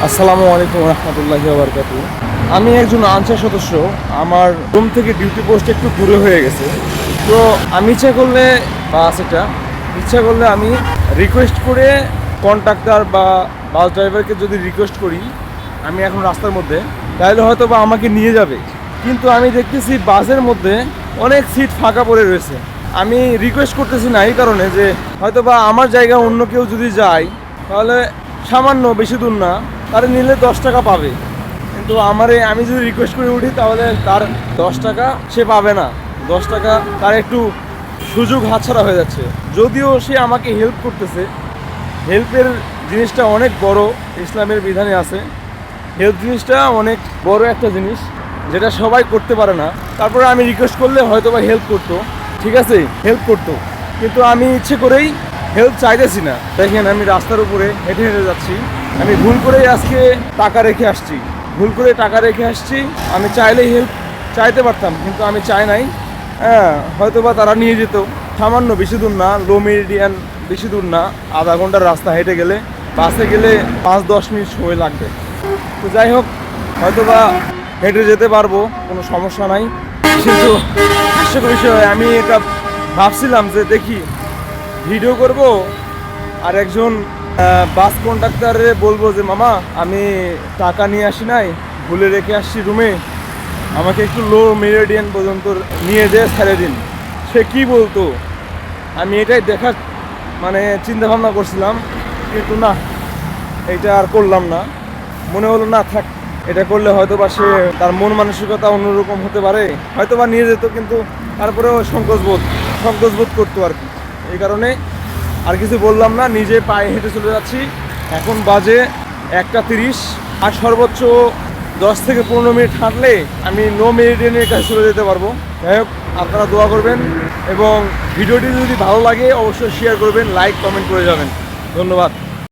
আসসালামু আলাইকুম রহমতুল্লাহি ওয়া বারাকাতুহু। আমি একজন আনসার সদস্য। আমার রুম থেকে ডিউটি পোস্ট একটু দূরে হয়ে গেছে। তো আমি ইচ্ছা করলে আমি রিকোয়েস্ট করে কন্ট্রাক্টর বা বাস ড্রাইভারকে যদি রিকোয়েস্ট করি আমি এখন রাস্তার মধ্যে, তাহলে হয়তো বা আমাকে নিয়ে যাবে। কিন্তু আমি দেখতেছি বাসের মধ্যে অনেক সিট ফাঁকা পড়ে রয়েছে। আমি রিকোয়েস্ট করতেছি না এই কারণে যে হয়তো বা আমার জায়গা অন্য কেউ যদি যায় তাহলে সামান্য, বেশি দূর না, তারা নিলে 10 টাকা পাবে। কিন্তু আমি যদি রিকোয়েস্ট করে উঠি তাহলে তার 10 টাকা সে পাবে না। 10 টাকা তার একটু সুযোগ হাতছাড়া হয়ে যাচ্ছে। যদিও সে আমাকে হেল্প করতেছে, হেল্পের জিনিসটা অনেক বড়, ইসলামের বিধানে আছে। হেল্প জিনিসটা অনেক বড় একটা জিনিস, যেটা সবাই করতে পারে না। তারপরে আমি রিকোয়েস্ট করলে হয়তো বা হেল্প করতো, ঠিক আছে, হেল্প করতো। কিন্তু আমি ইচ্ছে করেই হেল্প চাইতেছি না। দেখেন আমি রাস্তার উপরে হেঁটে হেঁটে যাচ্ছি। আমি ভুল করে আজকে টাকা রেখে আসছি, আমি চাইলেই হেল্প চাইতে পারতাম, কিন্তু আমি চাই নাই। হ্যাঁ, হয়তো বা তারা নিয়ে যেত। সামান্য, বেশি দূর না, লো মেরিডিয়ান, বেশি দূর না, আধা ঘন্টার রাস্তা হেঁটে গেলে, বাসে গেলে 5-10 মিনিট সময় লাগবে। তো যাই হোক, হয়তো বা হেঁটে যেতে পারবো, কোনো সমস্যা নাই। কিন্তু হাস্যকর বিষয়, আমি এটা ভাবছিলাম যে দেখি ভিডিও করব আর একজন বাস কন্ডাক্টরে বলবো যে মামা আমি টাকা নিয়ে আসি নাই, ভুলে রেখে আসছি রুমে, আমাকে একটু লো মেরিডিয়ান পর্যন্ত নিয়ে যেয়ে ছেড়ে দিন। সে কি বলতো, আমি এটাই দেখার চিন্তা ভাবনা করছিলাম। কিন্তু না, এটা আর করলাম না। মনে হলো না থাক, এটা করলে হয়তো বা সে, তার মন মানসিকতা অন্যরকম হতে পারে, হয়তো বা নিয়ে যেত, কিন্তু তারপরেও সংকোচ বোধ করতো আর কি। এই কারণে আর কিছু বললাম না, নিজে পায়ে হেঁটে চলে যাচ্ছি। এখন বাজে 1:30, আর সর্বোচ্চ 10 থেকে 15 মিনিট হাঁটলে আমি নো মেরিডিয়ানের কাছে চলে যেতে পারবো। যাই হোক, আপনারা দোয়া করবেন এবং ভিডিওটি যদি ভালো লাগে অবশ্যই শেয়ার করবেন, লাইক কমেন্ট করে যাবেন। ধন্যবাদ।